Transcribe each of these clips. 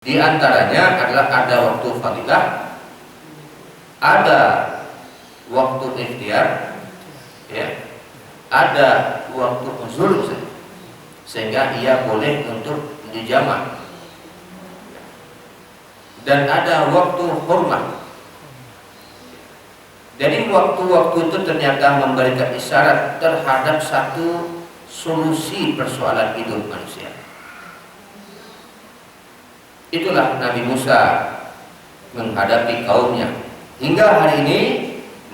Di antaranya adalah ada waktu fadilah, ada waktu ikhtiar, ya, ada waktu uzur, sehingga ia boleh untuk dijamak, dan ada waktu hormat. Jadi waktu-waktu itu ternyata memberikan isyarat terhadap satu solusi persoalan hidup manusia. Itulah Nabi Musa menghadapi kaumnya. Hingga hari ini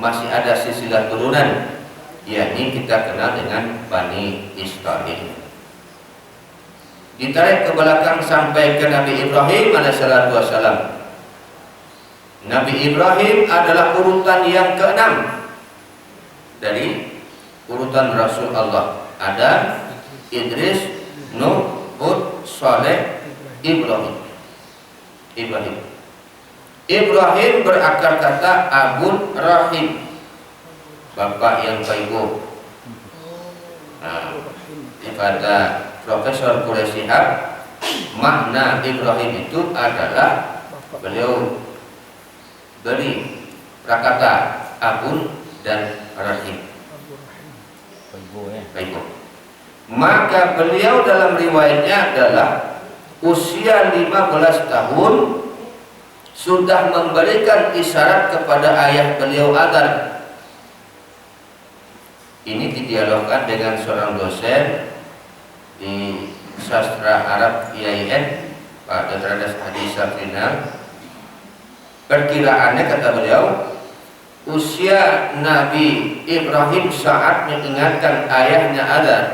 masih ada silsilah turunan, yakni kita kenal dengan Bani Israil. Ditarik ke belakang sampai ke Nabi Ibrahim alaihissalatu wassalam. Nabi Ibrahim adalah urutan yang ke-6 dari urutan Rasul Allah. Adam, Idris, Nuh, Hud, Saleh, Ibrahim. Ibrahim berakar kata Abun Rahim, bapak yang baik. Kata Profesor Quraisyihab, makna Ibrahim itu adalah beliau beri prakata Abun dan Rahim, baik. Maka beliau dalam riwayatnya adalah usia 15 tahun sudah memberikan isyarat kepada ayah beliau Azar. Ini didialogkan dengan seorang dosen di sastra Arab IAIN, Pak Dr. Hadi Safrinal. Perkiraannya, kata beliau, usia Nabi Ibrahim saat mengingatkan ayahnya Azar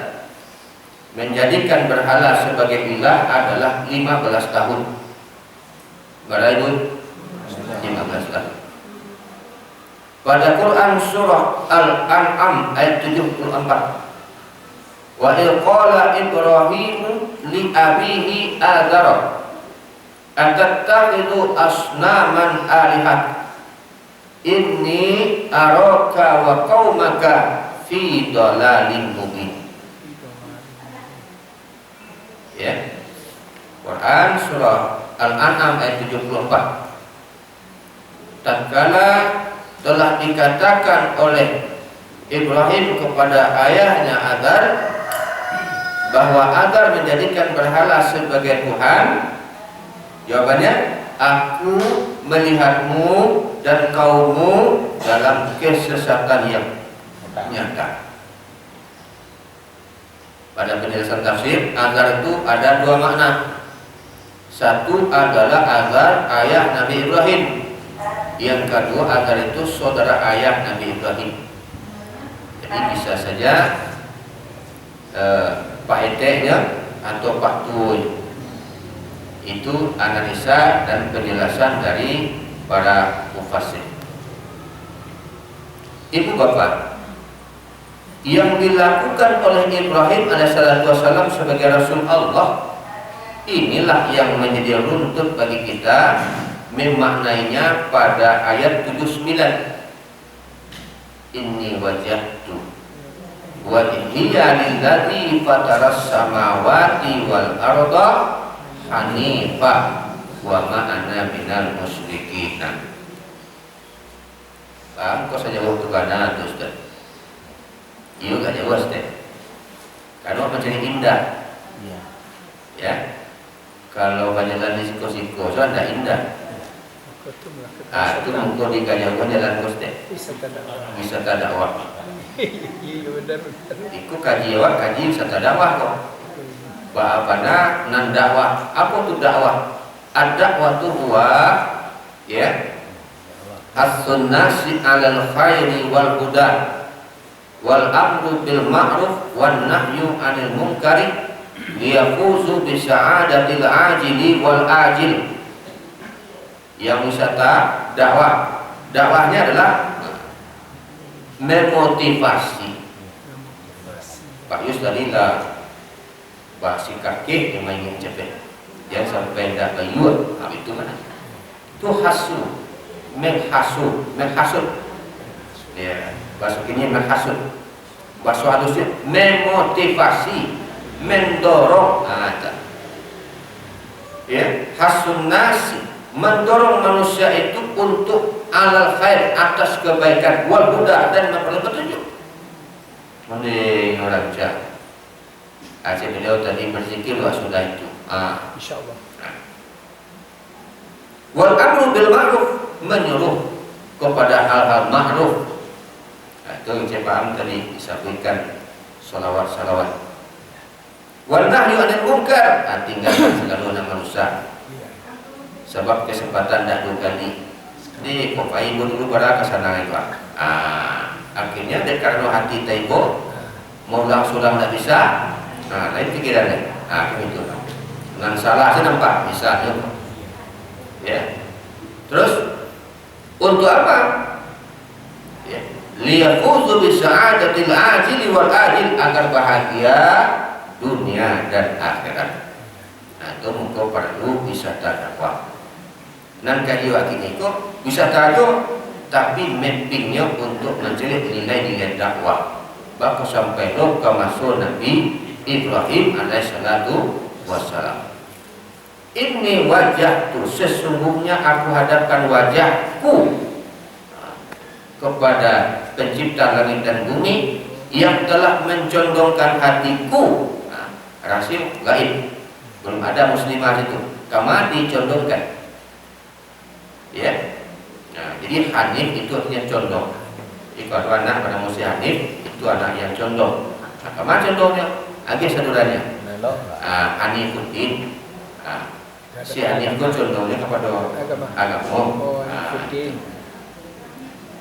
menjadikan berhala sebagai ilah adalah 15 tahun. Berapa itu? 15 tahun. Pada Quran surah Al-An'am ayat 74, wa il qala Ibrahim li abihi Azar atattakhidhu asnaman alihat inni araka wa qaumaka fi dhalalin mubin. Ya, Quran surah Al-An'am ayat 74. Tatkala telah dikatakan oleh Ibrahim kepada ayahnya Azar bahwa Azar menjadikan berhala sebagai Tuhan, jawabannya, aku melihatmu dan kaummu dalam kesesatan yang nyata. Pada penjelasan tafsir, Azar itu ada dua makna. Satu adalah Azar ayah Nabi Ibrahim, yang kedua Azar itu saudara ayah Nabi Ibrahim. Jadi bisa saja Pak Ete-nya atau Pak Tuy. Itu analisa dan penjelasan dari para mufassir. Ibu bapak, yang dilakukan oleh Ibrahim alaihissalam sebagai Rasul Allah, inilah yang menjadi runtut bagi kita memaknainya pada ayat 79. Inni wajahtu wajhiya lilladzi fataras samawati wal arda hanifah wa ma ana minal musyrikin. Paham kok saja waktu kana tuh Ustaz? Iya gak jauh Ustaz. Karena menjadi indah. Ya. Kalau banyakan di siko-siko so anda indah. Itu mungkin di kajawan jalan Ustaz. Wisata dakwah. Iku kaji wisata dakwah kok. Bapana nan dakwah. Apa itu dakwah? Ad-dakwah itu huwa, ya, as-sunnasi 'alal khairi wal huda wal amru bil ma'ruf wan nahyu 'anil munkari liyafuzu bi sa'adatil ajili wal ajil. Yang wisata dakwah, dakwahnya adalah memotivasi. Pak Yus tadi lah bahasi kaki yang main cepet, jangan sampai tidak bayuan. Itu mana? Itu hasu, menghasut. Ya, bahasa kini menghasut. Bahasa halusnya memotivasi, mendorong. ya, hasun nasi, mendorong manusia itu untuk alal khair, atas kebaikan, wal huda, dan memperoleh petunjuk. Mending orang jahat. Aceh beliau tadi berzikir sudah itu. Insyaallah. Wal amru bil ma'ruf, menyuruh kepada hal-hal ma'ruf. Itu yang saya paham tadi disampaikan salawat. Wal nahyu anil munkar, tinggalkan segala nama rusak. Sebab kesempatan dah 2 kali. Ini kok ibu dulu pada kesana itu. Akhirnya karena hati taibo mau langsung tidak bisa. Lain pikirannya. Begitu. Dengan salah saya nampak bisa. Ya. Terus untuk apa? Ya. Liyafuzu bi sa'adatil ajil wal ajil, agar bahagia dunia dan akhirat. Itu muka perlu wisata dakwah. Nan kayu ini kok wisata dakwah, tapi mappingnya untuk mencari nilai-nilai dakwah. Bahkan sampai ke masuk Nabi Ibrahim alaihissalatu wassalam. Ini wajahku, sesungguhnya aku hadapkan wajahku kepada pencipta langit dan bumi yang telah mencondongkan hatiku. Rahasia gaib, belum ada muslimah itu, kama dicondongkan. Ya, jadi hanif itu artinya condong. Jadi kalau anak pada musi hanif itu anak yang condong. Kama condongnya, agak saudara hanifuddin. Si hanif itu condongnya kepada agama.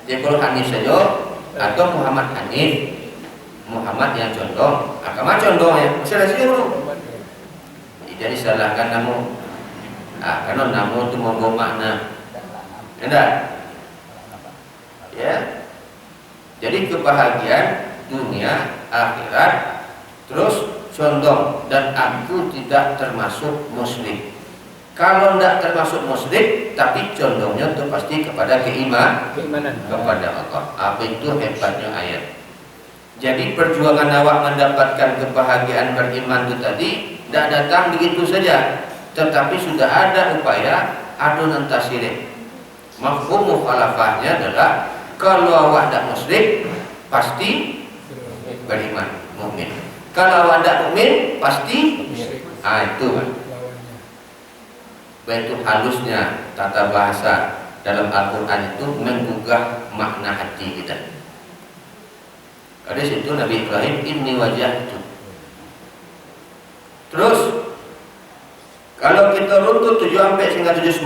Jadi kalau hanif saja atau Muhammad Hanif, Muhammad yang condong, agama condong ya, masih dulu. Jadi salahkan namu, karena namu itu membawa makna, enggak? Ya. Jadi kebahagiaan dunia akhirat, terus condong, dan aku tidak termasuk musyrik. Kalau tidak termasuk musyrik, tapi condongnya itu pasti kepada keimanan kepada Allah. Apa itu hebatnya ayat. Jadi perjuangan awak mendapatkan kebahagiaan beriman itu tadi tidak datang begitu saja, tetapi sudah ada upaya adun tasyirik. Mafhum mukhalafahnya adalah kalau awak tidak musyrik pasti beriman, mukmin. Kalau awak tidak mukmin pasti itu. Itu halusnya tata bahasa dalam Al-Quran itu menggugah makna hati kita. Ada situ Nabi Ibrahim inni wajah itu. Terus kalau kita runtut 7 sampai sehingga 79,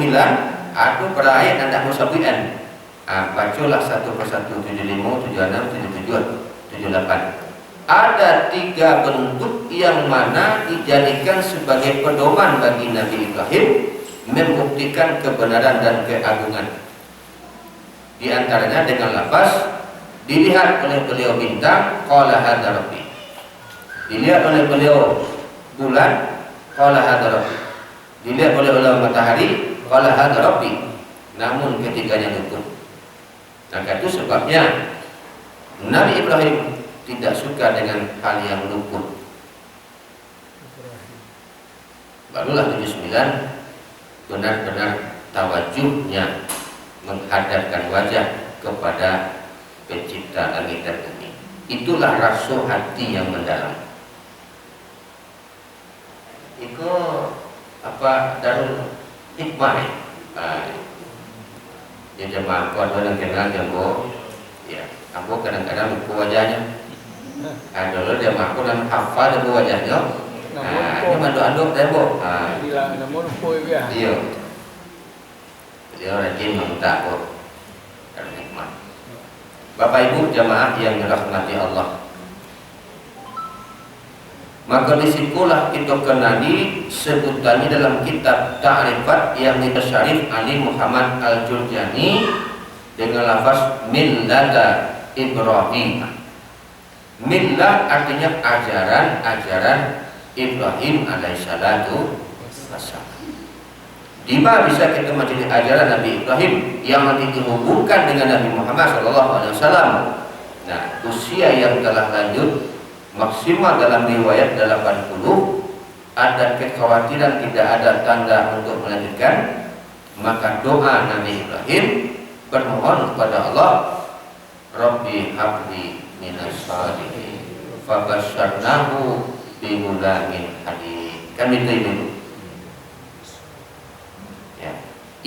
aku pada ayat anda musabian. Bacalah satu persatu 75, 76, 77, 78. Ada 3 bentuk yang mana dijadikan sebagai pedoman bagi Nabi Ibrahim membuktikan kebenaran dan keagungan. Di antaranya dengan lafaz dilihat oleh beliau bintang, qala hadza rabbi. Dilihat oleh beliau bulan, qala hadza rabbi. Dilihat oleh matahari, qala hadza rabbi. Namun ketiganya luput. Maka itu sebabnya Nabi Ibrahim tidak suka dengan hal yang luput. Barulah 79 benar-benar tawajuhnya menghadapkan wajah kepada pencipta langit dan bumi. Itulah rasa hati yang mendalam. Itu apa darul hikmah. Ya jemaah kuat orang kenal jambo. Ya, ambo kadang-kadang lupa wajahnya. Dulu dia maku dan hafal lupa wajahnya. Ini manduk-anduk tembok. Namun poi ya. Iya. Dia rajin meminta kok. Dan hikmah. Bapak Ibu jamaah yang dirahmati Allah. Maka disitulah kita kenali sebutannya dalam kitab Ta'rifat yang ditasyarif Ali Muhammad Al-Jurjani dengan lafaz millata Ibrahim. Millah artinya ajaran Ibrahim alaihissalatu wassalam. Di mana bisa kita mencari ajaran Nabi Ibrahim yang nanti dihubungkan dengan Nabi Muhammad SAW. Nah, usia yang telah lanjut maksimal dalam riwayat 80, ada kekhawatiran tidak ada tanda untuk melanjutkan, maka doa Nabi Ibrahim bermohon kepada Allah, Rabbi habli minas shalihin fabasyarnahu bigulamin halim. Kan itu dulu. Ya.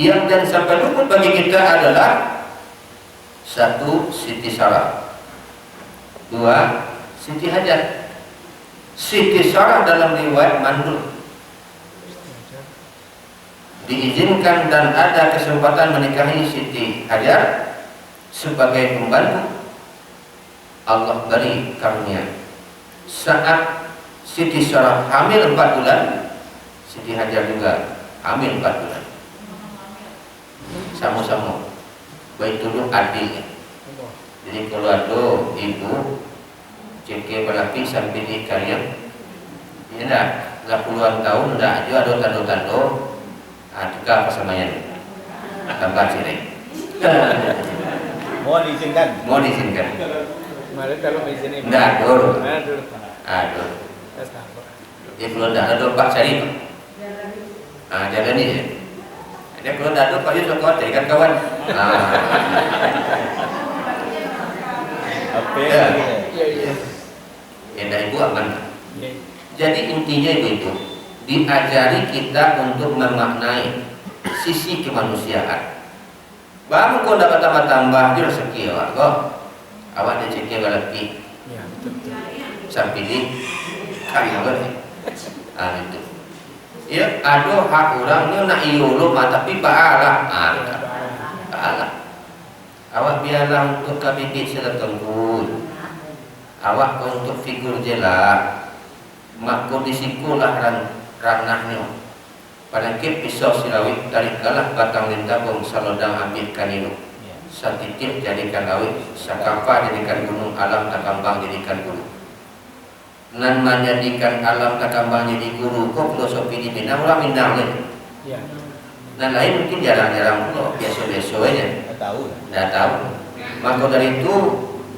Yang dan sampai luput bagi kita adalah satu, Siti Sarah, dua, Siti Hajar. Siti Sarah dalam riwayat mandul diizinkan dan ada kesempatan menikahi Siti Hajar sebagai pembantu. Allah beri karunia. Saat Siti Sarah hamil 4 bulan, Siti Hajar juga hamil 4 bulan. Sama-sama. Baik dulu adiknya. Jadi kalau ada ibu cekik berlaki sampai di kalian, ya dah puluhan tahun dah juga ada tanda-tanda, juga apa samanya tambah cerai. Mau diizinkan? Mau diizinkan? Malah kalau izinin. Enggak, dulu. Aduh. Aduh. Dia belum ada Pak cari Pak. Jalan ni je. Dia kalau dah ada Pak Yusuf kau kan kawan. Apa Ya. Iya. Ya dah ibu aman. Iya. Jadi intinya itu diajari kita untuk memaknai sisi kemanusiaan. Baru kau dapat tambah-tambah dia rezeki awak kau. Awak dia cekik lelaki. Ya, betul. Sampai di karyawan. Itu. Ya, ada hak orang ni nak iolo tapi pahala. Pahala. Awak biarlah untuk kabibit sila tenggul. Awak untuk figur jelas. Mak kondisikulah ranahnya. Pada ke pisau silawit tarik galah batang lintabung salodang ambil kaninu. Satitik jadikan lawit, sakapa jadikan gunung, alam takambang jadikan guru. Nan menjadikan alam takambang jadi guru. Kok filosofi di Minang orang Minang ni. Ya. Nan lain mungkin jarang-jarang pula, biasa-biasa aja. Dah tahu. Maka dari itu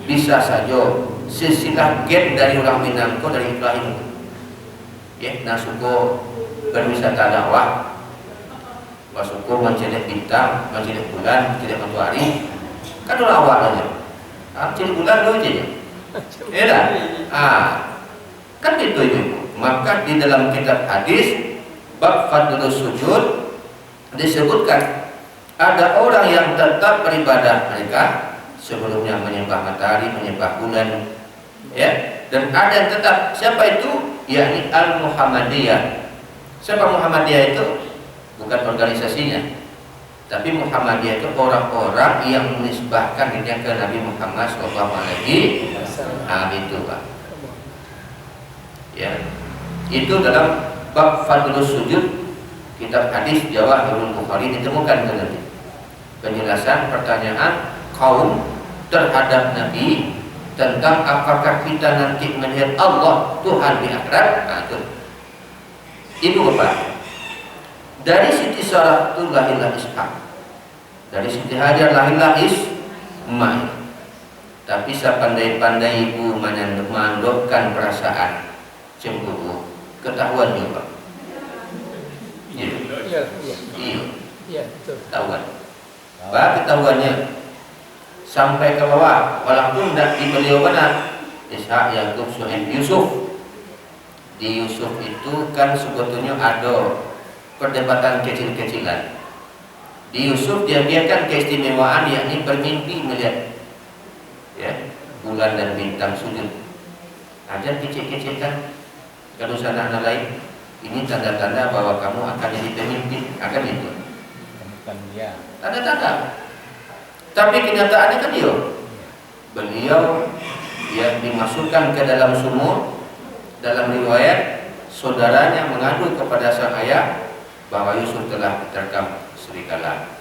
bisa saja silsilah gen dari orang Minang kok dari Ibrahim. Ya, nasuko berwisata dakwah, basuko mencari bintang, mencari bulan, mencari matahari. Kan orang awal aja. Mencari bulan dulu aja. Ya dah. Kan itu. Maka di dalam kitab hadis bab fadlus sujud disebutkan ada orang yang tetap beribadah mereka sebelumnya menyembah matahari, menyembah bulan, ya, dan ada yang tetap. Siapa itu? Yakni Al-Muhammadiyah. Siapa Muhammadiyah itu? Bukan organisasinya, tapi Muhammadiyah itu orang-orang yang menisbahkan dirinya ke Nabi Muhammad SAW. Itu Pak. Ya, itu dalam bab fadlus sujud kitab hadis Jawahirul Bukhari ditemukan nanti penjelasan pertanyaan kaum terhadap Nabi tentang apakah kita nanti melihat Allah Tuhan di akhirat. Itu Bapak. Dari Siti Sarah itu lahirlah Ishak, dari Siti Hajar lahirlah Ismail. Tapi sepandai-pandai ibu menandukkan perasaan cemburu, ketahuan juga. Iya. Iya, betul. Ketahuan. Bah ketahuannya sampai ke bawah, walaupun tidak di beliau benar. Ishak, Yakub, Suhaib, Yusuf. Di Yusuf itu kan sebetulnya ada perdebatan kecil-kecilan. Di Yusuf dia biarkan keistimewaan, yakni bermimpi melihat, ya, bulan dan bintang sujud. Ada kecil-kecilan. Kalau sana anak lain, ini tanda-tanda bahwa kamu akan jadi pemimpin, akan itu. Bukan dia. Tanda-tanda. Tapi kenyataannya kan beliau yang dimasukkan ke dalam sumur. Dalam riwayat saudaranya mengadu kepada sang ayah bahwa Yusuf telah diterkam serigala.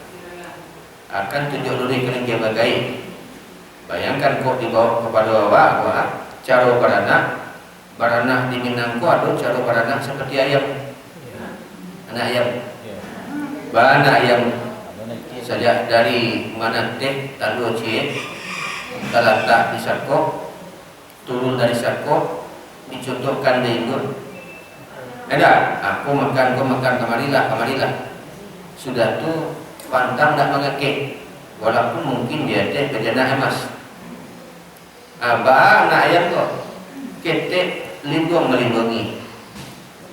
Akan tunjuk duri kening bagai. Bayangkan kok dibawa kepada bawa cara baranak di Minangku ada cara baranak seperti ayam. Anak ayam. Anak ayam saja dari mana teh talu cie letak di sarko, turun dari sarko, dicontohkan di induk, Ada, aku makan, kau makan, kamarilah. Sudah tuh pantang tak mengekek, walaupun mungkin dia teh kejana emas. Abah nak ayam kok, ketek lindung melindungi,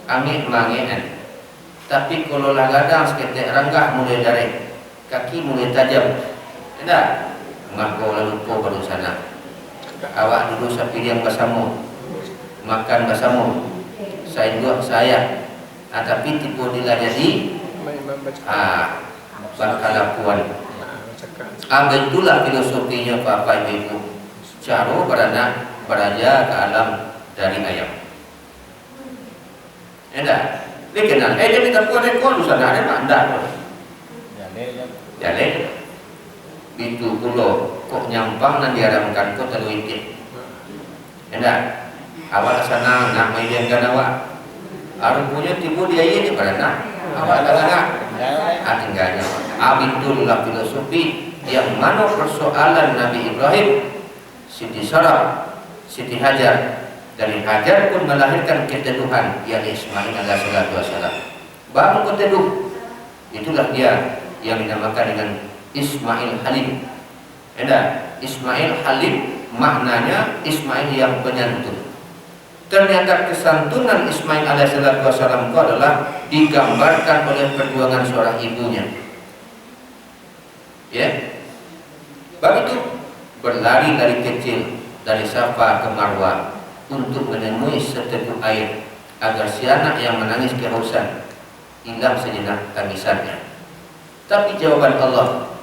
amit mangean. Tapi kalau lah gadang seketek ranggah mulai dari kaki mulai tajam. Ada, mako lalu kau baru sana. Awak dulu sapi yang basamu, makan basamu. Saya, tapi tipu dia jadi berkelakuan. Begitulah filosofinya Bapak Ibu. Caro beraja ke alam dari ayam. Enggak, dia kenal. Jadi tak kuat rekor sana ada mandat. Jadi, itu pulau kok nyampang dan diharamkan kok terluitik. Enggak, awal sana nak mainkan awak. Arung punya tipu dia ini pada nak. Awal tak tinggalnya. Abidullah filosofi yang mana persoalan Nabi Ibrahim, Siti Sarah, Siti Hajar. Dari Hajar pun melahirkan keteduhan yang Ismail alaihi wassalam. Baru keteduh, itulah dia yang dinamakan dengan Ismail Halim. Ismail Halim maknanya Ismail yang penyantun. Ternyata kesantunan Ismail alaihi wassalam itu adalah digambarkan oleh perjuangan seorang ibunya. Ya, begitu berlari dari kecil dari Safa ke Marwah untuk menemui seteguk air agar si anak yang menangis kehausan hilang sejenak tangisannya. Tapi jawaban Allah,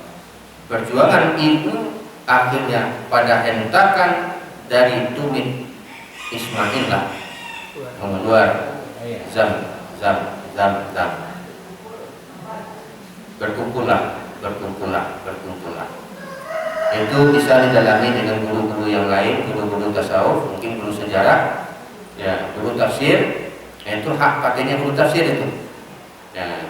perjuangan ibu akhirnya pada hentakan dari tumit Ismail lah mengeluar zam. Berkumpullah. Itu bisa didalami dengan guru-guru yang lain, guru-guru tasawuf, mungkin guru sejarah, ya, guru tafsir. Itu hak patennya guru tafsir itu. Ya,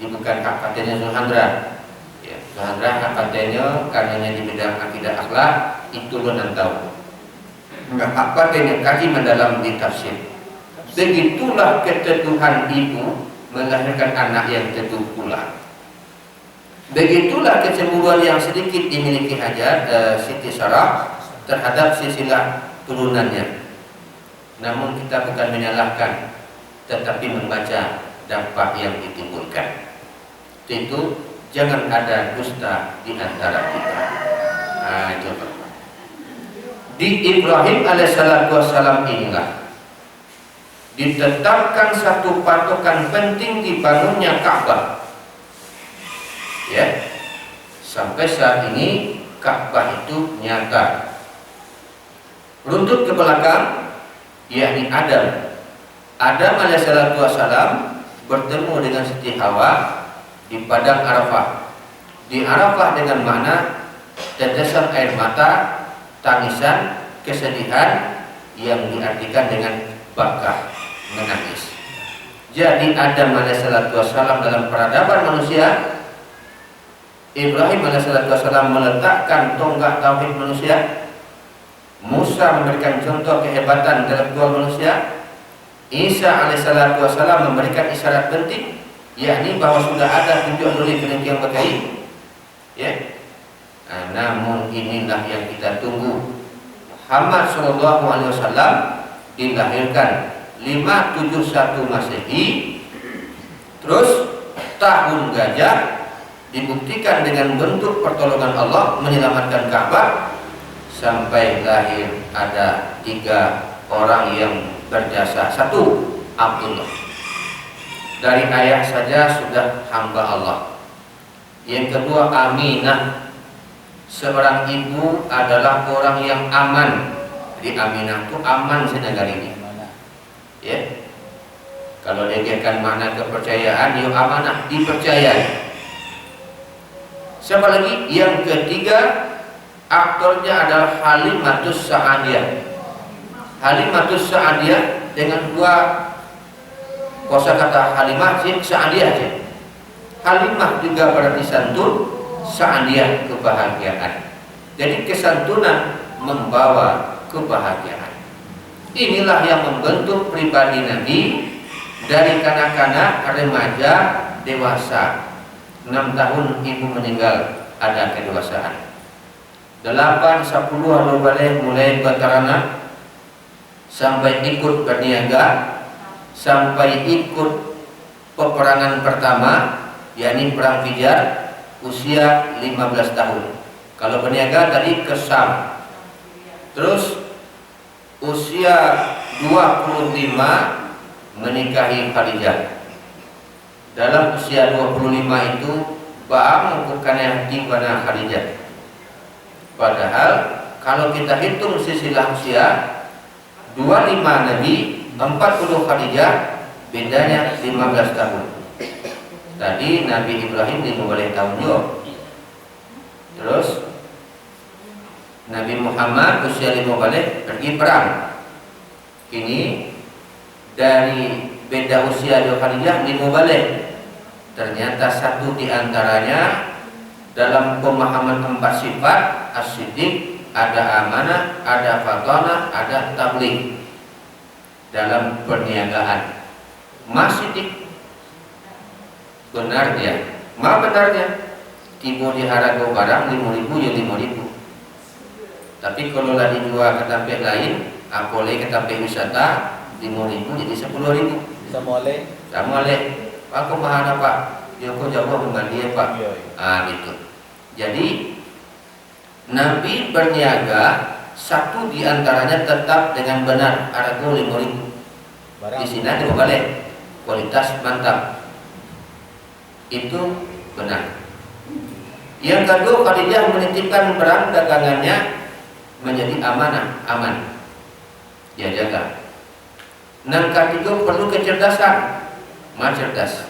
ini bukan hak patennya Zulhandra. Ya, Zulhandra hak patennya karenanya di bidang akidah akhlak itu lo dan tahu. Enggak hak patennya kaji mendalam di tafsir. Begitulah keteduhan ibu melahirkan anak yang teduh pula. Begitulah kecemburuan yang sedikit dimiliki Hajar Siti Sarah terhadap silsilah turunannya. Namun kita bukan menyalahkan, tetapi membaca dampak yang ditimbulkan. Itu jangan ada dusta di antara kita. Itu di Ibrahim alaihissalam inilah ditetapkan satu patokan penting dibangunnya Ka'bah. Ya, sampai saat ini Ka'bah itu nyata. Runtut ke belakang, yakni Adam alaihissalam bertemu dengan Siti Hawa di padang Arafah. Di Arafah dengan makna tetesan air mata, tangisan, kesedihan yang diartikan dengan bakah, menangis. Jadi Adam alaihissalam dalam peradaban manusia, Ibrahim alaihissalam meletakkan tonggak tauhid manusia, Musa memberikan contoh kehebatan intelektual manusia, Isa alaihissalam memberikan isyarat penting, yakni bahwa sudah ada tunjuk dari kedengkian berkait. Ya. Namun inilah yang kita tunggu. Muhammad SAW dilahirkan 571 Masehi, terus tahun gajah dibuktikan dengan bentuk pertolongan Allah menyelamatkan Ka'bah, sampai lahir ada 3 orang yang berjasa. 1, Abdullah, dari ayah saja sudah hamba Allah. Yang kedua, Aminah, seorang ibu adalah orang yang aman. Di Aminah itu aman senegara ini. Ya, kalau dikatakan makna kepercayaan, yuk amanah, dipercayai. Siapa lagi? Yang ketiga, aktornya adalah Halimatus Sa'adiyah. Halimatus Sa'adiyah dengan 2 kosakata Halimah, Sa'adiyah. Halimah juga berarti santun, Sa'adiyah kebahagiaan. Jadi kesantunan membawa kebahagiaan. Inilah yang membentuk pribadi Nabi dari kanak-kanak, remaja, dewasa. 6 tahun ibu meninggal, ada kedewasaan. 8, 10 anu balik mulai berteranak sampai ikut berniaga, sampai ikut peperangan pertama, yakni perang Fijar, usia 15 tahun. Kalau berniaga tadi ke Syam. Terus usia 25 menikahi Khadijah. Dalam usia 25 itu Ba'a mengukuhkan hati pada Khadijah. Padahal kalau kita hitung silsilah usia 25 Nabi, 40 Khadijah, bedanya 15 tahun. Tadi Nabi Ibrahim 15 tahun juga. Terus Nabi Muhammad usia 15 pergi perang. Ini dari beda usia Khadijah 15. Ternyata satu di antaranya dalam pemahaman 4 sifat as-siddiq, ada amanah, ada fatanah, ada tabligh. Dalam perniagaan masih benar dia. Ma benar dia. Tiba di harga barang 5.000 ya 5.000. Tapi kalau lah dijual ke tempat lain, apalagi ke tempat wisata 5.000 jadi 10.000. Sama oleh aku mahal Pak. Ya aku jawab dengan dia Pak. Gitu. Jadi Nabi berniaga, satu di antaranya tetap dengan benar harga 5.000. Di sini ada balik kualitas mantap. Itu benar. Yang kedua, Khadijah menitipkan barang dagangannya menjadi amanah, aman. Dia jaga. Yang ketiga, perlu kecerdasan. Cerdas.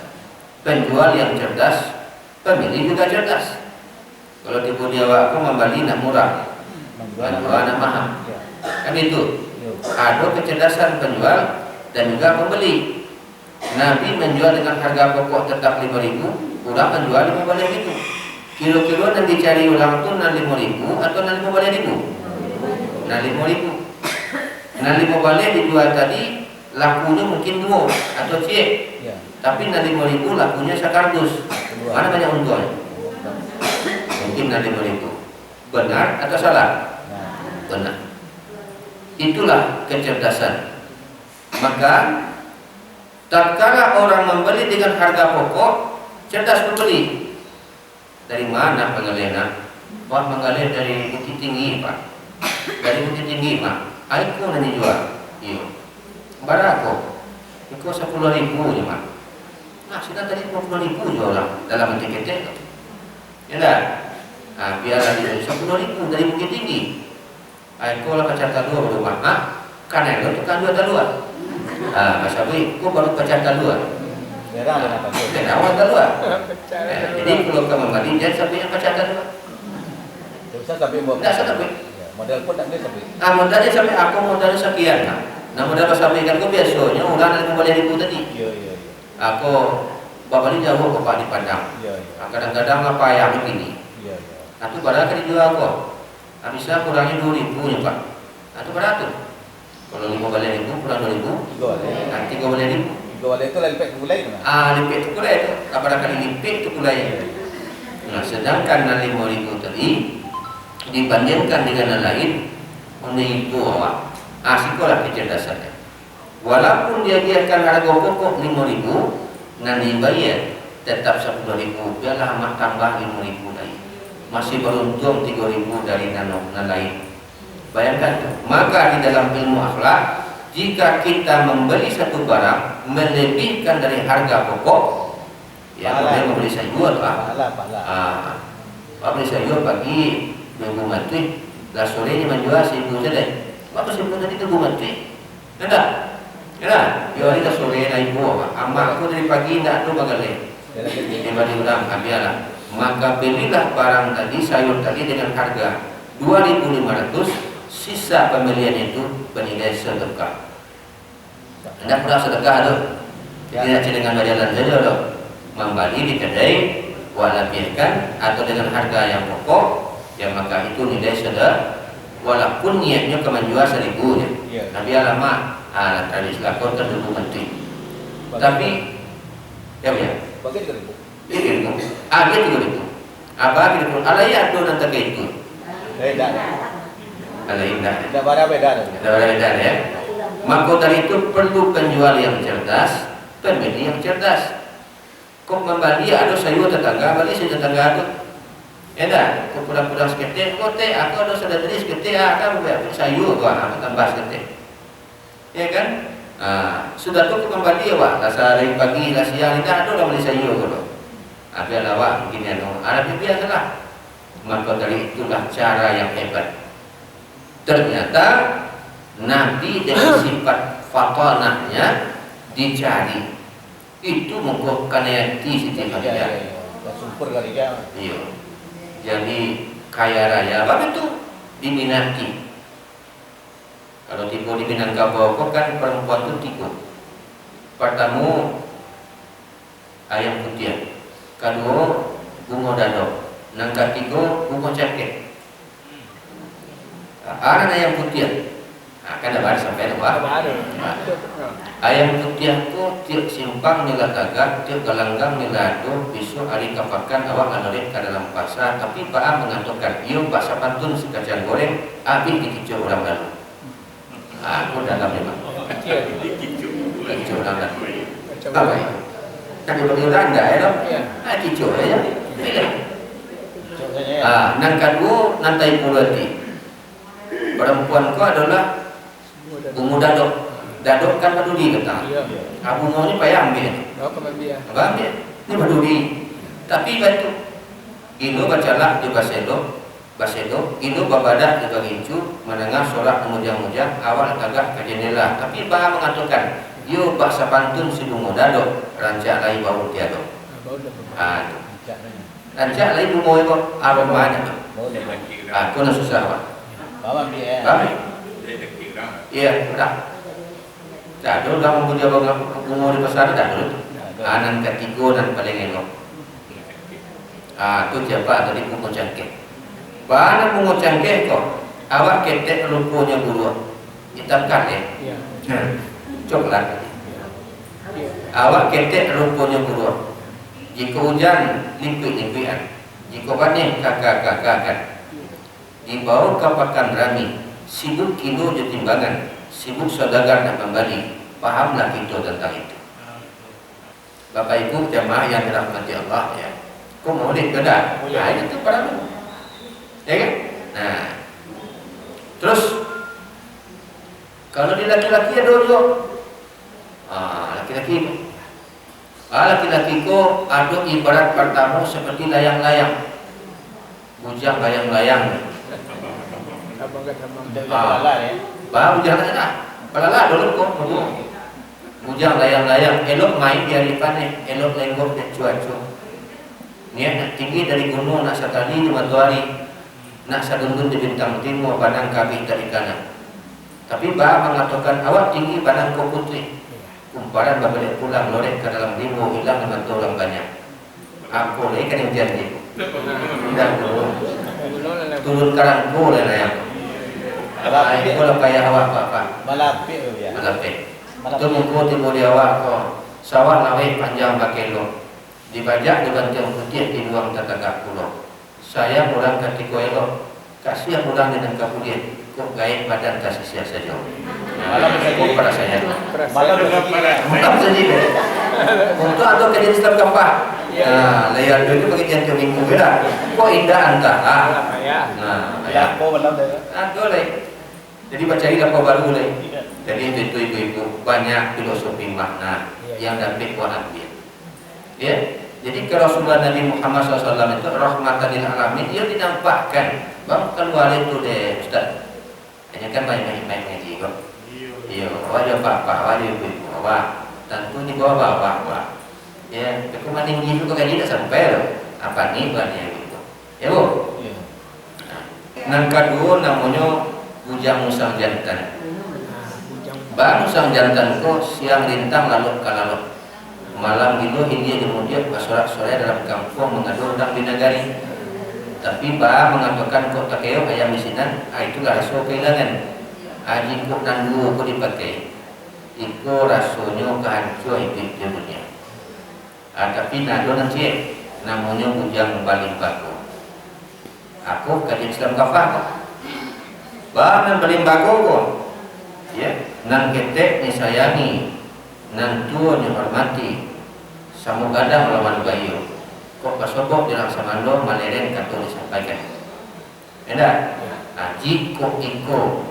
Penjual yang cerdas, pemilih juga cerdas. Kalau tipu dia aku membeli nak murah, penjual nak mahal. Kan itu. Ada kecerdasan penjual dan juga pembeli. Nabi menjual dengan harga pokok tetap 5.000, kurang menjual 15.000. Kilo-kilo yang dicari orang tu 5.000 atau 15.000? 5.000. 5 dijual tadi lakunya mungkin 2 atau C. Tapi 5.000 lakunya sekardus. Mana banyak untungnya? Mungkin 5.000. Benar atau salah? Benar. Itulah kecerdasan. Maka tatkala orang membeli dengan harga pokok, cerdas pembeli. Dari mana pengelena? Wah, mengalir dari Bukit Tinggi Pak. Dari Bukit Tinggi Pak. Aku nanti jual. Iya. Barako. Itu 10.000 ya Pak. Nah, sudah tadi 50.000 jual dalam tiket. Ya dah. Nah, biarlah di 10.000 dari Bukit Tinggi. Aku lah pecah talua rumah. Karena itu kan 2 talua. Kasabi, aku baru pecah talua. Awal talua. Jadi kalau kamu membeli jangan sampai yang pecah talua. Tidak sampai. Modal pun tak bisa. Modalnya sampai aku modalnya sekian. Nah modal sampaikan aku biasanya orang yang kembali ribu tadi. Aku bapak ini jauh bapak di Padang. Kadang-kadang apa yang begini. Itu padahal kan dijual kok. Bisa kurangnya 2.000 ya Pak. Itu berapa? Kalau 15.000 kurang 2.000, nanti 3.000. 3 itu lipet kulai tu. Lipet tu kulai tu. Kapan kali lipet tu kulai. Nah, sedangkan 5.000 tadi dibandingkan dengan yang lain, menipu awak. Sikolah kecerdasannya. Walaupun dia biarkan harga pokok 5.000, nanti bayar tetap 10.000. Biarlah amat tambah 5.000 lagi. Masih beruntung 3.000 dari yang lain. Bayangkan tu. Maka di dalam ilmu akhlak, jika kita membeli satu barang melebihkan dari harga pokok, ya boleh membeli sayur Pak. Beli sayur pagi 2.000 mati, lah sorenya menjual 1.000 saja. Apa 1.000 tadi 2.000 mati? Tidak. Ya, hari dah sore naik buah. Amak aku dari pagi tidak ada bagai. Dia bagi orang biarlah. Maka belilah barang tadi, sayur tadi dengan harga 2.500. Sisa pembelian itu bernilai sedekah. Anda pernah sedekah tu? Tidak dengan bayaran saja tu. Membeli di kedai, walaupun atau dengan harga yang pokok, ya maka itu nilai sedekah. Walaupun niatnya ke menjual 1.000 ya. Nabi alama tradisi lakon tertentu menteri. Tapi ya ya. Bagi 3.000. Ini agak 3.000. Apa gitu? Alaya do nanti ke itu. Beda. Alaya indah. Tidak ada beda. Beda ya. Maka dari itu perlu penjual yang cerdas, pembeli yang cerdas. Kok membeli ada sayur tetangga, beli sayur tetangga itu. Ya dah, kok kurang-kurang seketik, kok teh aku ada sudah beli seketik, aku sayur gua aku tambah seketik. Ya kan? Sudah tuh kembali ya wah, rasa dari pagi, lah siang, kita ada orang beli sayur kalau. Ada lawak begini ada biasalah. Maka dari itulah cara yang hebat. Ternyata Nabi dengan sifat fatanahnya dicari. Itu mungkin kanayati Siti Khadijah. Super kali dia. Iya. Jadi kaya raya, apa itu diminati. Kalau tipu di Minangkabau kan perempuan itu tipu. Pertama ayam putih. Kedua bunga dado, nang ketiga bunga cengkeh. Ada ayam putih, kan ada sampai ada. Ayam putih tu tiap simpang nila tagak, tiap galanggang nila ado, besok hari kapakan awak ngalorek ke dalam pasar. Tapi Pak mengatakan, iyo baksa pantun si kacang goreng, habis dikicau orang lalu. Aku dalam memang. Dikicau orang lalu. Apa itu? Kan dibagi orang enggak ya dong? Kicau ya. Nang kedua nantai pulati. Perempuan ku adalah bunga dadok. Dadok kan maduri kata. Bunga ni payah ambil. Ambil. Ini maduri. Tapi batu. Ino bacalah di basedo. Ino babadak di bagincu. Mendengar sorak kemudian awal tagak ke jendela. Tapi bah mengatakan, yo bahasa pantun si bunga dadok. Rancak lai bau tiado. Rancak lai bunga itu aromanya. Aku nak susah pak. Bawa dia. Iya, udah. Dah dulu dah mau dia bunga di pasar dah dulu. Anan ketiga dan paling elok. Tu siapa tadi bunga cengkeh. Bahan bunga cengkeh kok. Awak ketek rupanya bulu. Hitam kan ya? Coklat. Awak ketek rupanya bulu. Jika hujan limpik-limpikan. Jika panen kakak-kakakan. Dibawa ke pakan rami, sibuk kilo je timbangan, sibuk saudagar nak kembali. Pahamlah kita tentang itu. Bapak Ibu jamaah yang dirahmati Allah ya. Kau boleh ke dah? Itu para lu. Ya kan? Nah. Terus kalau di laki-laki ada dua. Laki-laki. Laki-laki ko ada ibarat pertama seperti layang-layang. Bujang layang-layang. Baru jangan ada. Palala dulu kok bujang layang-layang. Elok main di haripan elok lenggok dan cuaca. Niat nak tinggi dari gunung nak satali di matahari, nak sadungun di bintang timur pandang kabih dari kanan. Tapi bah mengatakan awak tinggi pandang kau putri. Kumparan berbalik pulang lorek ke dalam limbo hilang dengan orang banyak. Aku lagi kan yang janji. Tidak turun karangku lah yang. Itu lah payah awak apa? Malapit ya. Malapit. Itu mungkin timbul di awak kau. Sawah lawe panjang bakelo. Dibajak dengan tiang putih di ruang tetangga pulau. Saya pulang ke tiko elok. Kasih pulang dengan kapulian. Kok gaib badan kasih sia saja. Malam saja pada saya. Malam saja. Untuk ada kejadian Islam kampah. Layar itu bagi jantung minggu beda. Kok indah antara. Nah, Ya, kau malam dah. boleh. Jadi baca ini apa baru boleh. Jadi itu ibu-ibu banyak filosofi makna yang dapat kau ambil. Ya. Jadi ke Rasulullah Nabi Muhammad SAW itu rahmatan lil alamin, dia dinampakkan baru keluar itu deh Ustaz. Hanya kan main ngaji kok. Iya, wajah bapak, wajah ibu, wah, tentu di bawah. Ya, aku maning gitu kok gaji tak sampai loh. Apa nih banyak gitu. Ya bu. Nang kedua namanya bujang musang jantan. Bang musang jantan kok siang rintang lalu kalalok. Malam itu India kemudian bersorak-sorai dalam kampung mengadu udang binagari. Tapi bah mengatakan kok takeo ayam misinan, itulah rasul kehilangan. Aji kok nandu kok dipakai. Iko rasanya kehancur hidup di dunia. Tapi nado nanti namanya bujang baling baku. Aku kaji Islam kafah kok. Bahkan baling baku kok. Ya, nan ketek ni sayangi, nan tua ni hormati. Samu gadang lawan bayu. Kok pasobok dirang samando maleren kato disampaikan. Enak. Jiko iko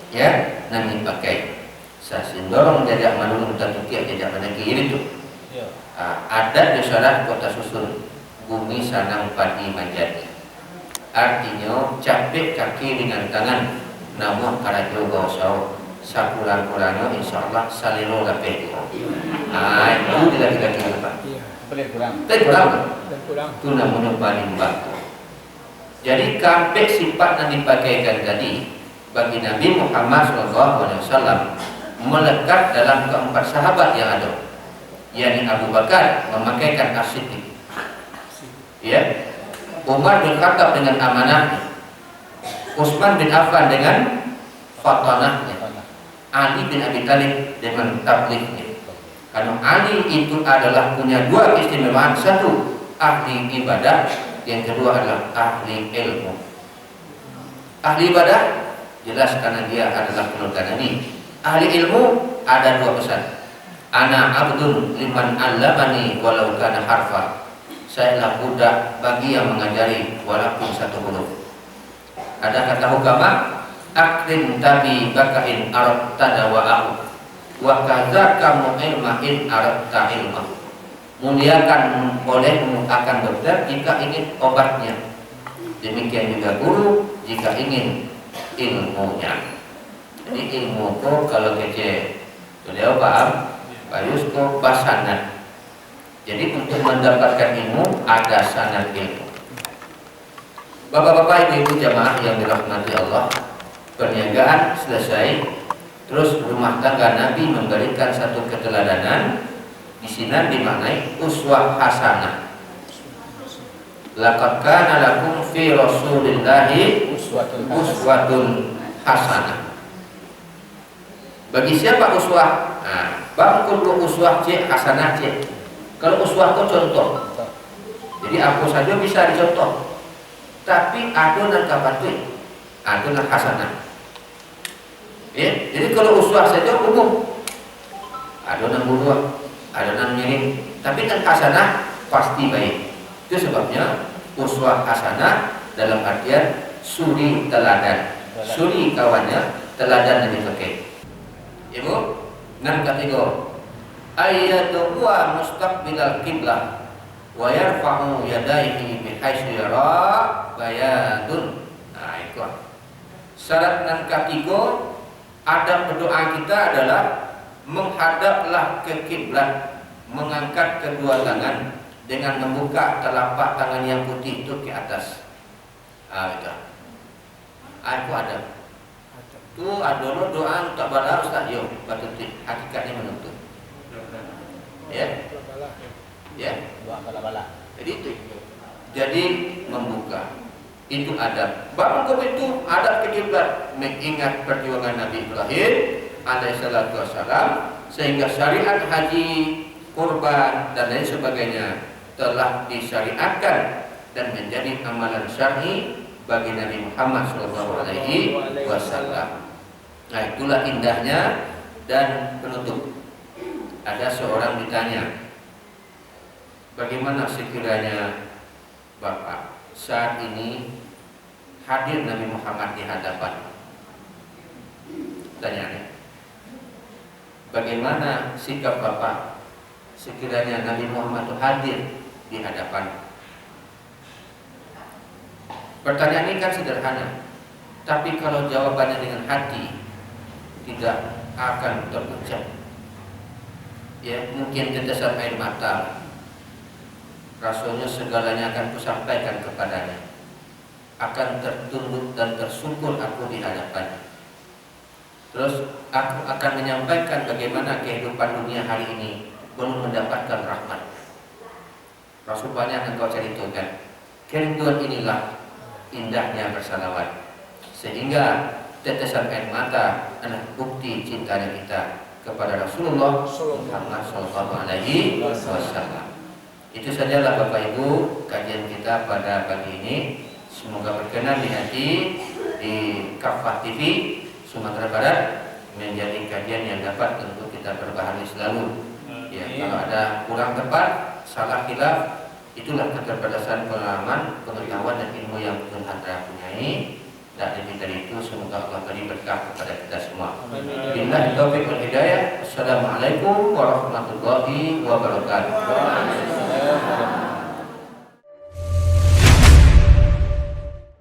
ya nan dipakai. Sasindorong jajak manulung tatukia jajak mana kiri tu. Adat di syarat kota susun bumi sanang padi menjadi. Artinya capek kaki dengan tangan, namun karajo gosau sapulan-pulano insyaallah saliro gape. Itu lagi-lagi apa? Kurang. kurang. Itu namanya paling baku. Jadi kampek sifat yang dipakaikan tadi bagi Nabi Muhammad SAW melekat dalam keempat sahabat yang ada, yakni Abu Bakar memakaikan as-siddiq, ya, Umar bin Khattab dengan amanahnya, Utsman bin Affan dengan fatanahnya, Ali bin Abi Thalib dengan tablighnya. Karena Ali itu adalah punya dua keistimewaan, satu ahli ibadah, yang kedua adalah ahli ilmu. Ahli ibadah jelas karena dia adalah penuntut Nabi. Ahli ilmu ada dua pesan. Ana abdun liman allamani walau kana harfa. Saya adalah budak bagi yang mengajari walaupun satu huruf. Ada kata hukama, akrim tabi bakain arab tadawa'ahu wa kadzaka ilma in arabta ilma. Muliakan olehmu akan dokter jika ingin obatnya. Demikian juga guru jika ingin ilmunya. Jadi ilmu ko kalau kece beliau paham, bayus ko basanad. Jadi untuk mendapatkan ilmu ada sanad ilmu. Bapak-bapak, ibu-ibu jamaah yang dirahmati Allah, perniagaan selesai, terus rumah tangga Nabi memberikan satu keteladanan. Di sini dimaknai uswah hasanah. Laqad kana lakum fi Rasulillahi uswatun hasanah. Bagi siapa uswah? Bang kudu uswah cek hasanah cek. Kalau uswah itu contoh. Jadi aku saja bisa dicontoh. Tapi adonan kapatui, adonan hasanah. Ya, jadi kalau uswah saja umum. Adonan buruk, adonan miring, tapi kan hasanah pasti baik. Itu sebabnya uswah hasanah dalam artian suri teladan. Suri kawannya, teladan yang dipakai. Ibu, nan ketiga, ayatu wa mustaqbilal qiblah wa yarfa'u yadayhi bihaitsu yara bayadun. Nah, itu. Syarat nan ketiga adab berdoa kita adalah menghadaplah ke kiblat, mengangkat kedua tangan dengan membuka telapak tangan yang putih itu ke atas. Itu. Aku ada. Tu adalah doa untuk bala ustaz yo, betul hakikatnya menuntut. Ya. Ya. Doa bala-bala. Jadi itu. Jadi membuka. Itu adab. Baru itu adab ke kiblat, mengingat perjuangan Nabi Ibrahim alaihissalatu wassalam, sehingga syariat haji, kurban dan lain sebagainya telah disyariatkan dan menjadi amalan syar'i bagi Nabi Muhammad SAW. Nah, itulah indahnya. Dan penutup, ada seorang ditanya, bagaimana sekiranya Bapak saat ini hadir Nabi Muhammad di hadapan? Tanyanya, bagaimana sikap Bapak sekiranya Nabi Muhammad itu hadir di hadapan? Pertanyaan ini kan sederhana, tapi kalau jawabannya dengan hati tidak akan terucap. Ya, mungkin tetesan air mata, rasanya segalanya akan kusampaikan kepadanya. Akan tertunduk dan tersungkur aku di hadapannya. Terus aku akan menyampaikan bagaimana kehidupan dunia hari ini belum mendapatkan rahmat. Rasul banyak engkau ceritakan. Kerinduan inilah indahnya bersalawat, sehingga tetesan air mata adalah bukti cintanya kita kepada Rasulullah Muhammad Sallallahu Alaihi Wasallam. Itu sajalah Bapak Ibu kajian kita pada pagi ini. Semoga berkenan di hati di Kafah TV Sumatera Barat menjadi kajian yang dapat untuk kita berbaharui selalu. Ya, kalau ada kurang tepat, salah khilaf, itulah keterbatasan pengalaman, pengetahuan dan ilmu yang Tuhan telah punyai. Dan lebih dari itu semoga Allah beri berkah kepada kita semua. Billahi taufiq wal hidayah. Assalamualaikum warahmatullahi wabarakatuh.